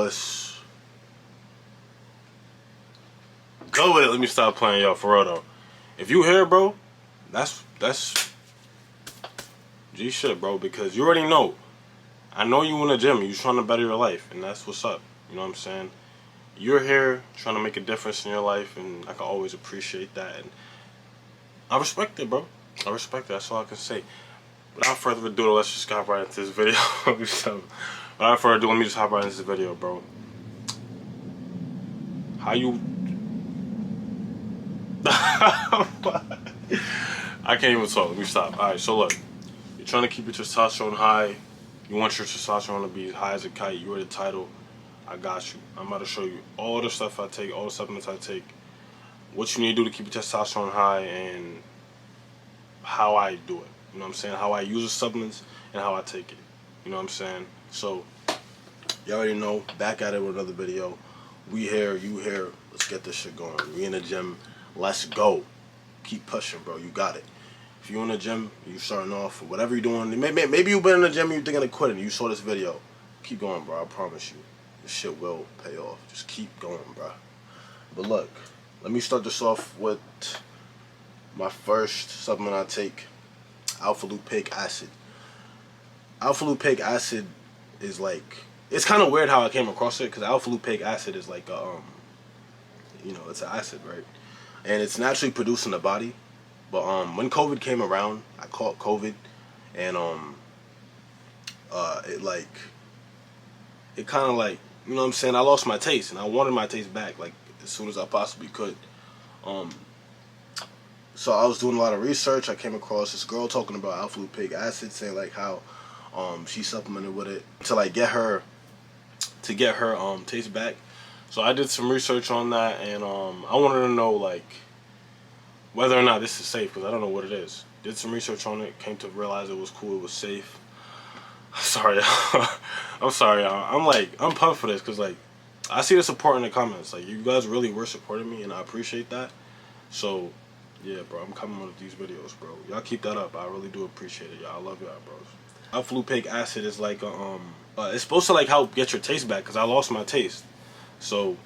let's go with it. Let me stop playing, y'all, for real though. If you here, bro, that's G shit, bro, because you already know. I know you in the gym, you trying to better your life, and that's what's up. You know what I'm saying? You're here trying to make a difference in your life, and I can always appreciate that. And I respect it, bro. I respect it. That's all I can say. Without further ado, let's just hop right into this video. Without further ado, let me just hop right into this video, bro. How you... I can't even talk. Let me stop. Alright, so look. You're trying to keep your testosterone high. You want your testosterone to be high as a kite. You read the title. I got you. I'm about to show you all the stuff I take, all the supplements I take, what you need to do to keep your testosterone high, and how I do it. You know what I'm saying? How I use the supplements and how I take it. You know what I'm saying? So, you already know. Back at it with another video. We here, you here. Let's get this shit going. We in the gym. Let's go. Keep pushing, bro. You got it. If you in the gym, you starting off, or whatever you're doing, maybe you've been in the gym and you're thinking of quitting. You saw this video. Keep going, bro. I promise you. This shit will pay off. Just keep going, bro. But look, let me start this off with my first supplement I take, alpha-leupic acid. Alpha-leupic acid is like, it's kind of weird how I came across it, because alpha-leupic acid is like, you know, it's an acid, right? And it's naturally produced in the body. But when COVID came around, I caught COVID, and it kind of like, you know what I'm saying, I lost my taste, and I wanted my taste back, like, as soon as I possibly could. So I was doing a lot of research. I came across this girl talking about alpha-leupic acid, saying like how she supplemented with it to like get her taste back. So I did some research on that, and I wanted to know like whether or not this is safe, because I don't know what it is. Did some research on it, came to realize it was cool, it was safe. Sorry, I'm sorry. I'm pumped for this, because like I see the support in the comments. Like, you guys really were supporting me, and I appreciate that. So yeah, bro, I'm coming with these videos, bro. Y'all keep that up. I really do appreciate it, y'all. I love y'all, bros. Alpha-leupic acid is like it's supposed to like help get your taste back, because I lost my taste. So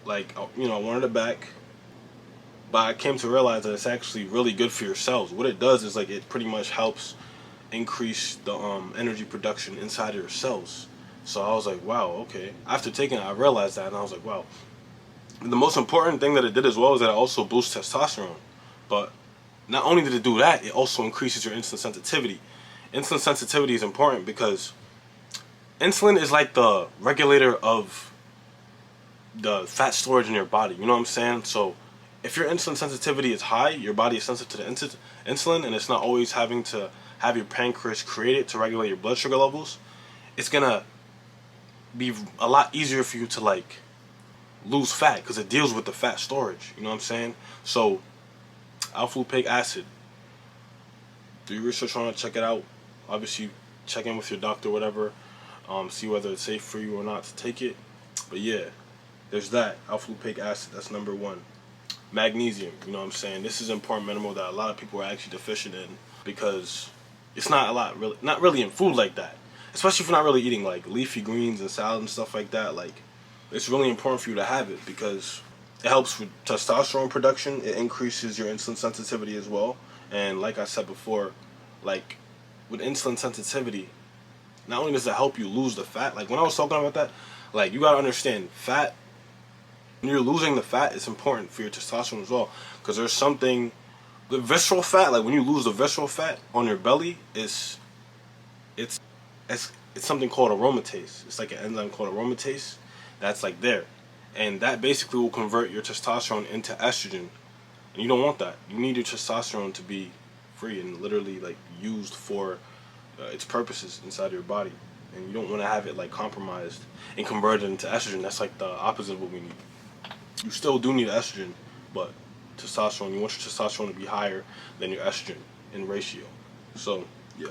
like, you know, I wanted it back, but I came to realize that it's actually really good for your cells. What it does is like, it pretty much helps increase the energy production inside of your cells. So I was like, wow, okay. After taking it, I realized that, and I was like, wow. The most important thing that it did as well is that it also boosts testosterone. But not only did it do that, it also increases your insulin sensitivity. Insulin sensitivity is important because insulin is like the regulator of the fat storage in your body. You know what I'm saying? So if your insulin sensitivity is high, your body is sensitive to the insulin, and it's not always having to have your pancreas create it to regulate your blood sugar levels. It's gonna be a lot easier for you to like lose fat, because it deals with the fat storage. You know what I'm saying? So alpha-leupic acid, do your research on it, check it out. Obviously check in with your doctor or whatever, see whether it's safe for you or not to take it. But yeah, there's that. Alpha-leupic acid, that's number one. Magnesium, you know what I'm saying? This is an important mineral that a lot of people are actually deficient in, because it's not really in food like that. Especially if you're not really eating like leafy greens and salad and stuff like that. Like, it's really important for you to have it, because it helps with testosterone production. It increases your insulin sensitivity as well. And like I said before, like with insulin sensitivity, not only does it help you lose the fat, like when I was talking about that, like you gotta understand, fat, when you're losing the fat, it's important for your testosterone as well. Because there's something, the visceral fat, like when you lose the visceral fat on your belly, it's something called aromatase. It's like an enzyme called aromatase that's like there, and that basically will convert your testosterone into estrogen, and you don't want that. You need your testosterone to be free and literally like used for its purposes inside of your body, and you don't want to have it like compromised and converted into estrogen. That's like the opposite of what we need. You still do need estrogen, but testosterone, you want your testosterone to be higher than your estrogen in ratio. So yeah,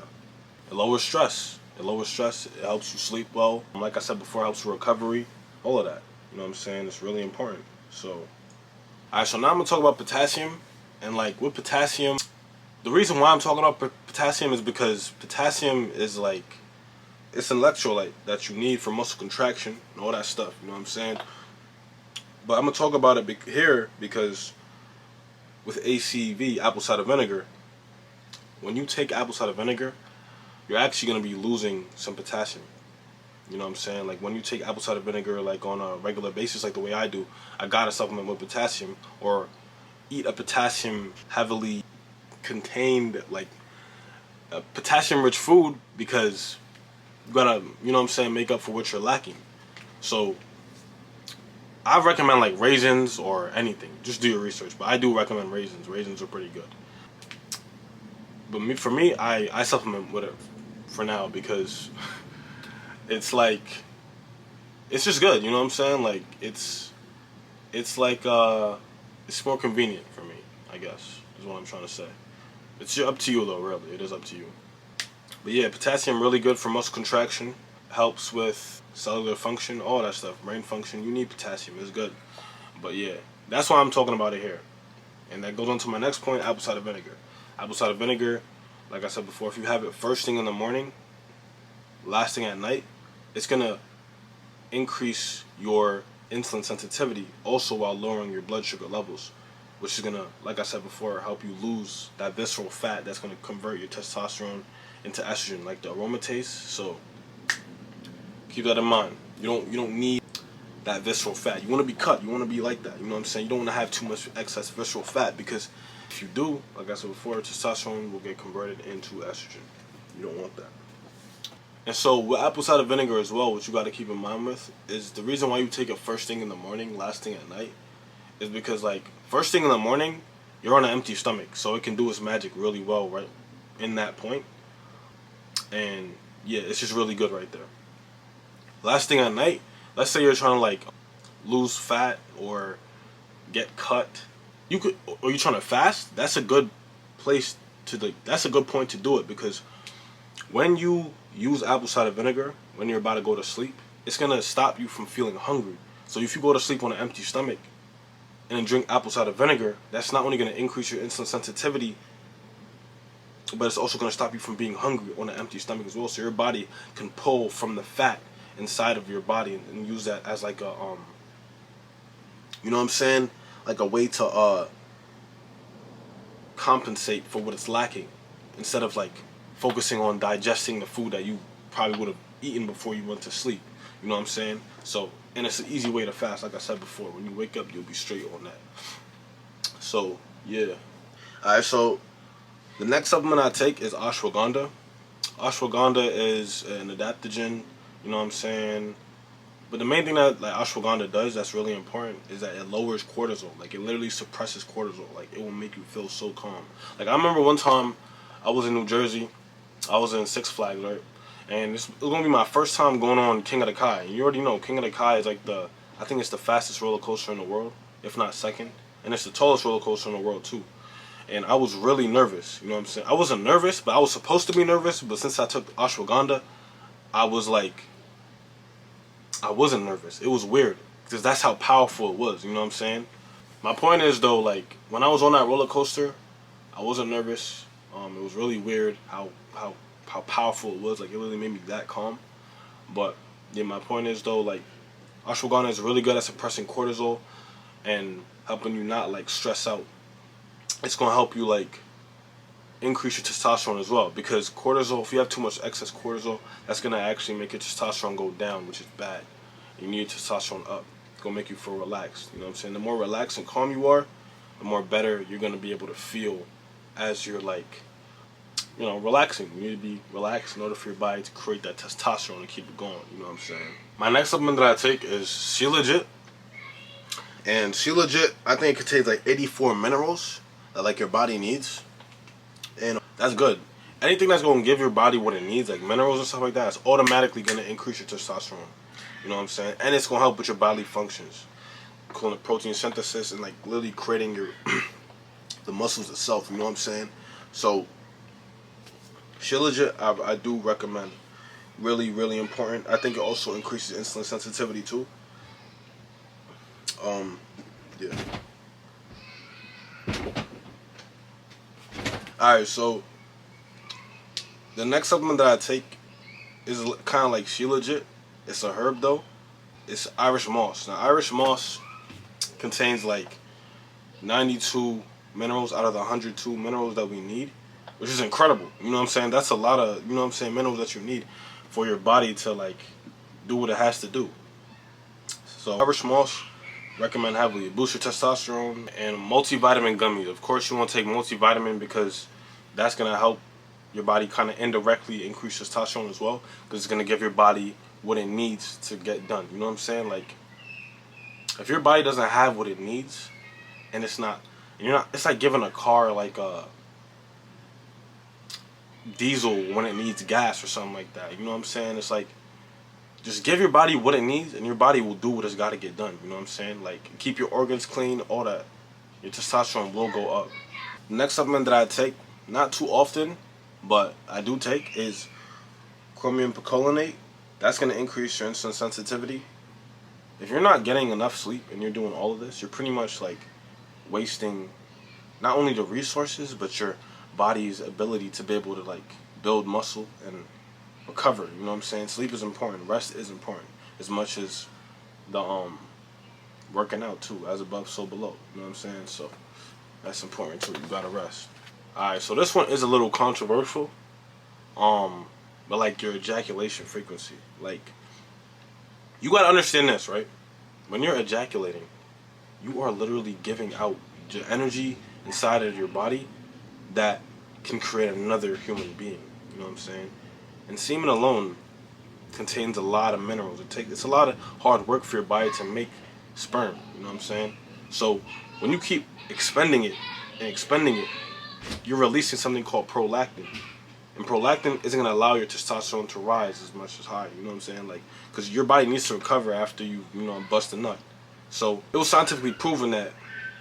it lowers stress. It lowers stress. It helps you sleep well. Like I said before, it helps with recovery. All of that. You know what I'm saying? It's really important. So, alright, so now I'm going to talk about potassium. And like with potassium, the reason why I'm talking about potassium is because potassium is like, it's an electrolyte that you need for muscle contraction and all that stuff. You know what I'm saying? But I'm gonna talk about it here because with ACV, apple cider vinegar, when you take apple cider vinegar, you're actually gonna be losing some potassium. You know what I'm saying? Like when you take apple cider vinegar like on a regular basis, like the way I do, I gotta supplement with potassium or eat a potassium heavily contained, like a potassium rich food, because you gotta, you know what I'm saying, make up for what you're lacking. So I recommend like raisins or anything. Just do your research. But I do recommend raisins. Raisins are pretty good. But for me, I supplement with it for now because it's like, it's just good. You know what I'm saying? Like it's like it's more convenient for me, I guess, is what I'm trying to say. It's up to you though, really. It is up to you. But yeah, potassium really good for muscle contraction. Helps with cellular function, all that stuff, brain function. You need potassium. It's good. But yeah, that's why I'm talking about it here. And that goes on to my next point, apple cider vinegar. Apple cider vinegar, like I said before, if you have it first thing in the morning, last thing at night, it's going to increase your insulin sensitivity also while lowering your blood sugar levels, which is going to, like I said before, help you lose that visceral fat that's going to convert your testosterone into estrogen, like the aromatase. So keep that in mind. You don't need that visceral fat. You want to be cut. You want to be like that. You know what I'm saying? You don't want to have too much excess visceral fat, because if you do, like I said before, testosterone will get converted into estrogen. You don't want that. And so with apple cider vinegar as well, what you got to keep in mind with is the reason why you take it first thing in the morning, last thing at night, is because like first thing in the morning, you're on an empty stomach, so it can do its magic really well right in that point. And yeah, it's just really good right there. Last thing at night, let's say you're trying to like lose fat or get cut, you could, or you're trying to fast. That's a good place to that's a good point to do it, because when you use apple cider vinegar when you're about to go to sleep, it's gonna stop you from feeling hungry. So if you go to sleep on an empty stomach and then drink apple cider vinegar, that's not only gonna increase your insulin sensitivity, but it's also gonna stop you from being hungry on an empty stomach as well. So your body can pull from the fat inside of your body and use that as like a you know what I'm saying, like a way to compensate for what it's lacking, instead of like focusing on digesting the food that you probably would have eaten before you went to sleep. You know what I'm saying? So, and it's an easy way to fast. Like I said before, when you wake up, you'll be straight on that. So yeah. Alright, so the next supplement I take is ashwagandha. Ashwagandha is an adaptogen, you know what I'm saying? But the main thing that like ashwagandha does that's really important is that it lowers cortisol. Like it literally suppresses cortisol. Like it will make you feel so calm. Like I remember one time I was in New Jersey. I was in Six Flags, right? And it was gonna be my first time going on King of the Kite. And you already know King of the Kite is like I think it's the fastest roller coaster in the world, if not second. And it's the tallest roller coaster in the world too. And I was really nervous, you know what I'm saying? I wasn't nervous, but I was supposed to be nervous. But since I took ashwagandha, I was like, I wasn't nervous. It was weird, because that's how powerful it was, you know what I'm saying? My point is though, like when I was on that roller coaster, I wasn't nervous. It was really weird how powerful it was. Like it really made me that calm. But yeah, my point is though, like ashwagandha is really good at suppressing cortisol and helping you not like stress out. It's gonna help you like increase your testosterone as well, because cortisol, if you have too much excess cortisol, that's gonna actually make your testosterone go down, which is bad. You need your testosterone up. It's gonna make you feel relaxed. You know what I'm saying? The more relaxed and calm you are, the more better you're gonna be able to feel as you're like, you know, relaxing. You need to be relaxed in order for your body to create that testosterone and keep it going. You know what I'm saying? My next supplement that I take is Sea Legit. And Sea Legit, I think it contains like 84 minerals that like your body needs. And that's good. Anything that's going to give your body what it needs, like minerals and stuff like that, is automatically going to increase your testosterone. You know what I'm saying? And it's going to help with your bodily functions, including protein synthesis and like literally creating your the muscles itself. You know what I'm saying? So Sea Legit, I do recommend. Really, really important. I think it also increases insulin sensitivity too. Yeah. Alright, so the next supplement that I take is kind of like Shea legit. It's a herb though. It's Irish moss. Now Irish moss contains like 92 minerals out of the 102 minerals that we need, which is incredible. You know what I'm saying? That's a lot of, you know what I'm saying, minerals that you need for your body to like do what it has to do. So Irish moss, recommend heavily. Boost your testosterone. And multivitamin gummies. Of course you want to take multivitamin because that's going to help your body kind of indirectly increase testosterone as well, because it's going to give your body what it needs to get done. You know what I'm saying? Like, if your body doesn't have what it needs, and it's not, it's like giving a car like a diesel when it needs gas or something like that. You know what I'm saying? It's like, just give your body what it needs, and your body will do what it's got to get done. You know what I'm saying? Like, keep your organs clean, all that. Your testosterone will go up. The next supplement that I take, not too often, but I do take, is chromium picolinate. That's going to increase your insulin sensitivity. If you're not getting enough sleep and you're doing all of this, you're pretty much like wasting not only the resources, but your body's ability to be able to like build muscle and recover. You know what I'm saying? Sleep is important. Rest is important, as much as the working out too. As above, so below. You know what I'm saying? So that's important too. You gotta rest. Alright, so this one is a little controversial. But like your ejaculation frequency. Like, you gotta understand this, right? When you're ejaculating, you are literally giving out your energy inside of your body that can create another human being. You know what I'm saying? And semen alone contains a lot of minerals. It's a lot of hard work for your body to make sperm. You know what I'm saying? So when you keep expending it and expending it, you're releasing something called prolactin. And prolactin isn't going to allow your testosterone to rise as much as high. You know what I'm saying? Like, because your body needs to recover after you bust a nut. So it was scientifically proven that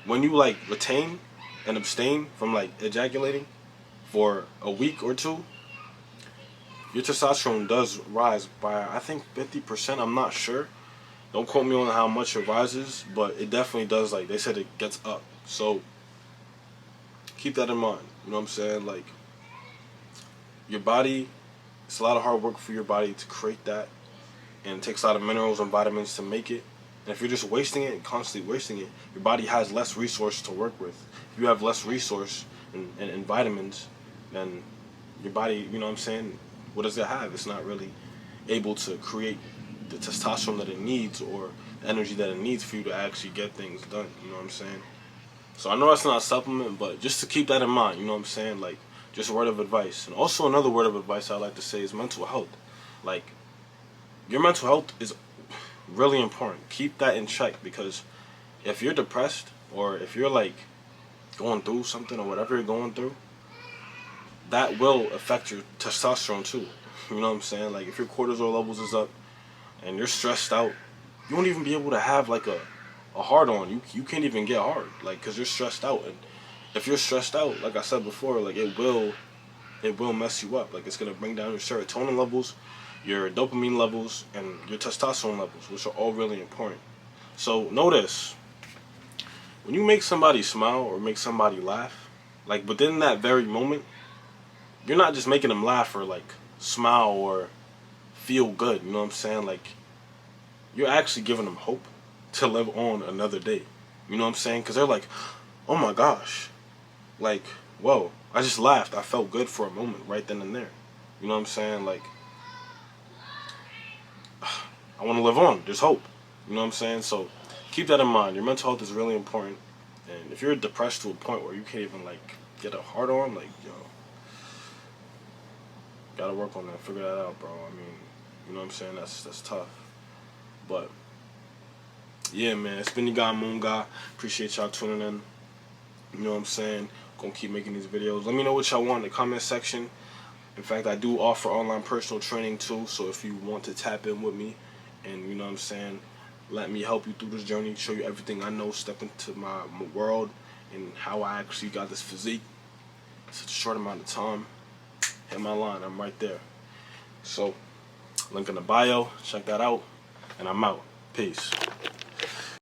when you like retain and abstain from like ejaculating for a week or two, your testosterone does rise by, I think, 50%. I'm not sure. Don't quote me on how much it rises, but it definitely does. Like, they said, it gets up. So keep that in mind. You know what I'm saying? Like, your body, it's a lot of hard work for your body to create that, and it takes a lot of minerals and vitamins to make it. And if you're just wasting it and constantly wasting it, your body has less resource to work with. If you have less resource and vitamins, then your body, you know what I'm saying, what does it have? It's not really able to create the testosterone that it needs, or the energy that it needs for you to actually get things done. You know what I'm saying? So I know that's not a supplement, but just to keep that in mind, you know what I'm saying? Like, just a word of advice. And also another word of advice I like to say is mental health. Like, your mental health is really important. Keep that in check, because if you're depressed, or if you're like going through something or whatever you're going through, that will affect your testosterone too. You know what I'm saying? Like, if your cortisol levels is up and you're stressed out, you won't even be able to have like a hard on. You can't even get hard, like, because you're stressed out. And if you're stressed out, like I said before, like, it will mess you up. Like, it's gonna bring down your serotonin levels, your dopamine levels, and your testosterone levels, which are all really important. So know this: when you make somebody smile or make somebody laugh, like, within that very moment, you're not just making them laugh or like smile or feel good. You know what I'm saying? Like, you're actually giving them hope to live on another day. You know what I'm saying? Because they're like, oh my gosh, like, whoa, I just laughed. I felt good for a moment right then and there. You know what I'm saying? Like, I want to live on. There's hope. You know what I'm saying? So keep that in mind. Your mental health is really important. And if you're depressed to a point where you can't even like get a hard on, like, yo, gotta work on that. Figure that out, bro. I mean, you know what I'm saying? That's tough. But yeah, man, it's been your guy Moon Guy. Appreciate y'all tuning in. You know what I'm saying? Gonna keep making these videos. Let me know what y'all want in the comment section. In fact, I do offer online personal training too, so if you want to tap in with me and, you know what I'm saying, let me help you through this journey, show you everything I know, step into my world, and how I actually got this physique in such a short amount of time, hit my line. I'm right there. So, link in the bio. Check that out. And I'm out. Peace.